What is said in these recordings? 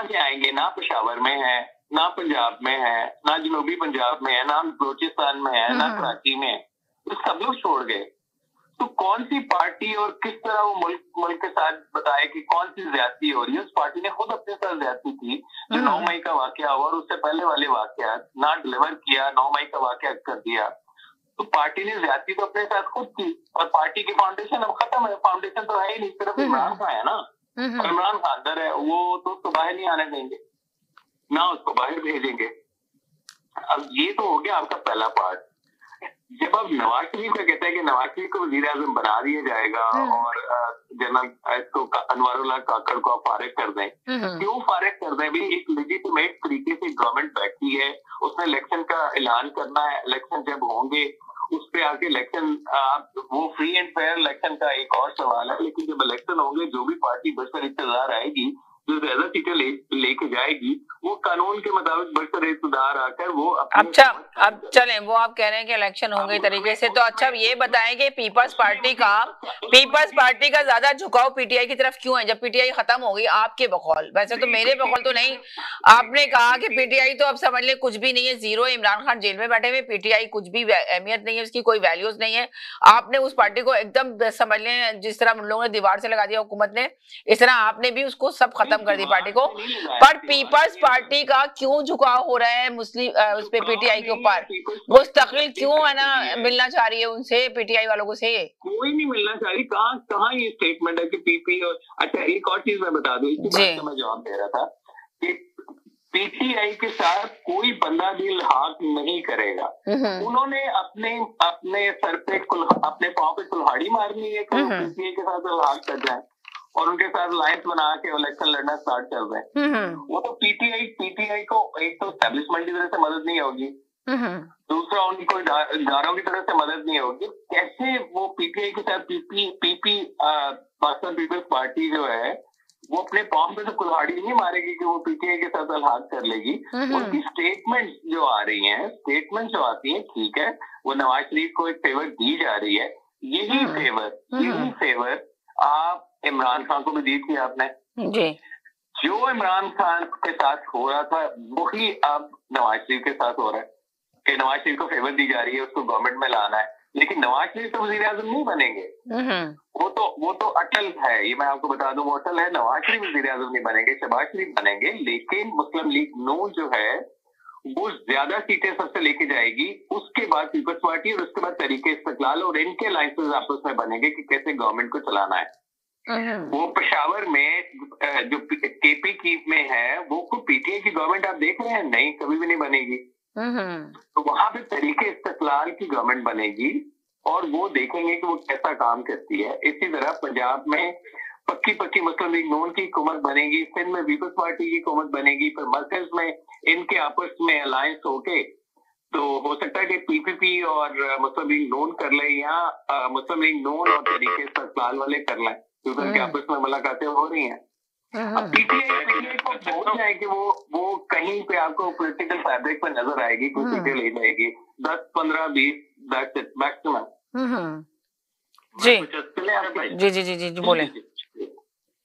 कहाँ से आएंगे? ना पेशावर में है, ना पंजाब में है, ना जनूबी पंजाब में है, ना बलोचिस्तान में है, ना कराची में है। तो सब लोग छोड़ गए। तो कौन सी पार्टी और किस तरह वो मुल्क के साथ बताए कि कौन सी ज्यादती हो रही है? उस पार्टी ने खुद अपने साथ ज्यादती की, जो 9 मई का वाकया हुआ और उससे पहले वाले वाकया ना डिलीवर किया, 9 मई का वाकया कर दिया। तो पार्टी ने ज्यादती तो अपने साथ खुद की, और पार्टी की फाउंडेशन अब खत्म है। फाउंडेशन तो है ही नहीं, सिर्फ इमरान खान है ना। और इमरान खान अंदर है, वो तो उसको बाहर नहीं आने देंगे, ना उसको बाहर भेजेंगे। अब ये तो हो गया आपका पहला पार्ट। जब अब नवाज शरीफ का कहता है कि नवाज शरीफ को वजीर आजम बना दिया जाएगा और जनरल इसको अनवरुल्लाह काकड़ को फारिग कर दें, क्यों फारिग कर दें? भी एक लेजिटिमेट तरीके से गवर्नमेंट बैठी है, उसने इलेक्शन का ऐलान करना है, इलेक्शन जब होंगे उस पे आके इलेक्शन, वो फ्री एंड फेयर इलेक्शन का एक और सवाल है। लेकिन जब इलेक्शन होंगे, जो भी पार्टी बरसर इक़्तिदार आएगी, जो ज्यादा सीटें लेके जाएगी, वो कानून के मुताबिक बरसर इक़्तिदार आकर वो अच्छा, अब चलें, वो आप कह रहे हैं कि इलेक्शन होंगे तरीके से, तो अच्छा ये बताएं कि पीपल्स पार्टी का ज्यादा झुकाव पीटीआई की तरफ क्यों है? जब पीटीआई खत्म होगी आपके बकौल, वैसे तो मेरे बकौल तो नहीं, आपने कहा कि पीटीआई तो अब समझ ले कुछ भी नहीं है, जीरो है, इमरान खान जेल में बैठे हुए, पीटीआई कुछ भी अहमियत नहीं है, उसकी कोई वैल्यूज नहीं है। आपने उस पार्टी को एकदम समझ लें, जिस तरह उन लोगों ने दीवार से लगा दिया हुकूमत ने, इस तरह आपने भी उसको सब खत्म कर दी पार्टी को। पर पीपल्स पार्टी का क्यों झुकाव हो रहा है मुस्लिम उस पे पीटीआई के ऊपर? मुस्तकिल क्यों है ना मिलना चाह रही है उनसे, पीटीआई वालों को से? कोई नहीं मिलना चाह रही। कहाँ ये स्टेटमेंट है कि पीपी और अच्छा एक और चीज मैं बता दूं, इसी बात का मैं जवाब दे रहा था कि पीटीआई के साथ कोई बंदा भी इल्हाक नहीं करेगा। उन्होंने अपने सर पे अपने पाँव पे कुल्हाड़ी मारनी है कि पीटीआई के साथ इल्हाक कर जाए और उनके साथ लाइन्स बना के इलेक्शन लड़ना स्टार्ट कर दें। वो तो पीटीआई को एक तो एस्टेब्लिशमेंट की तरफ से मदद नहीं होगी, दूसरा उनको इदारों की तरफ से मदद नहीं होगी। कैसे वो पीटीआई के साथ पाकिस्तान पीपल्स पार्टी जो है वो अपने पाँव पे तो कुल्हाड़ी नहीं मारेगी कि वो पीटीआई के साथ अलहाक कर लेगी। उनकी स्टेटमेंट जो आ रही हैं, स्टेटमेंट जो आती है, ठीक है, वो नवाज शरीफ को एक फेवर दी जा रही है। यही फेवर आप इमरान खान को भी दी थी आपने जी। जो इमरान खान के साथ हो रहा था वही अब नवाज शरीफ के साथ हो रहा है कि नवाज शरीफ को फेवर दी जा रही है, उसको गवर्नमेंट में लाना है। लेकिन नवाज शरीफ तो वजीर आजम नहीं बनेंगे, वो तो अटल है, ये मैं आपको बता दूं, वो अटल है। नवाज शरीफ वजीर आजम नहीं बनेंगे, शहबाज शरीफ बनेंगे। लेकिन मुस्लिम लीग नून जो है वो ज्यादा सीटें सबसे लेके जाएगी, उसके बाद पीपल्स पार्टी और उसके बाद तरीके इस्तेकलाल, और इनके अलायंसेस आपस में बनेंगे कि कैसे गवर्नमेंट को चलाना है। वो पेशावर में जो केपी की में है वो पीटीआई की गवर्नमेंट आप देख रहे हैं, नहीं, कभी भी नहीं बनेगी। तो वहां पे तरीके इस्तेकलाल की गवर्नमेंट बनेगी और वो देखेंगे कि वो कैसा काम करती है। इसी तरह पंजाब में पक्की मुस्लिम लीग नून की हुकूमत बनेगी, सिंध में पीपल्स पार्टी की हुकूमत बनेगी, फिर मरकज में इनके आपस में अलायंस होके तो हो सकता है कि पीपीपी और मुस्लिम लीग नून कर ले, या मुस्लिम लीग नून और तरीके इस्तेकलाल वाले कर लें, क्योंकि उनके आपस में मुलाकातें हो रही हैं। अब पीटीआई को बहुत है कि वो कहीं पे आपको पॉलिटिकल फैब्रिक पे नजर आएगी, कुछ सीटें ले जाएगी, 10, 15, 20 मैक्सिमम। जी बोले।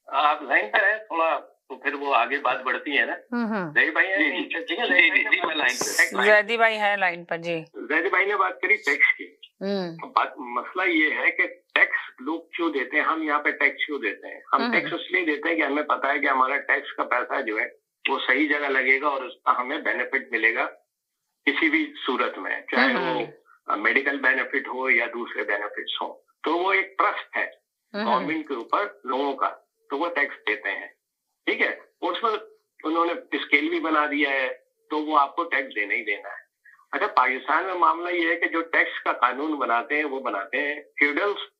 आप लाइन पर है थोड़ा, तो फिर वो आगे बात बढ़ती है ना। जैदी भाई है, मैं लाइन पर। जैदी भाई है लाइन पर जी। जैदी भाई ने बात करी टैक्स की। मसला ये है कि टैक्स लोग क्यों देते हैं, हम यहाँ पे टैक्स क्यों देते हैं? हम टैक्स इसलिए देते हैं कि हमें पता है कि हमारा टैक्स का पैसा जो है वो सही जगह लगेगा और उसका हमें बेनिफिट मिलेगा किसी भी सूरत में, चाहे वो मेडिकल बेनिफिट हो या दूसरे बेनिफिट्स हो। तो वो एक ट्रस्ट है गवर्नमेंट के ऊपर लोगों का, तो वो टैक्स देते हैं, ठीक है। उसमें उन्होंने स्केल भी बना दिया है, तो वो आपको टैक्स देना ही देना है। अच्छा, पाकिस्तान में मामला ये है कि जो टैक्स का कानून बनाते हैं वो बनाते हैं फ्यूडल्स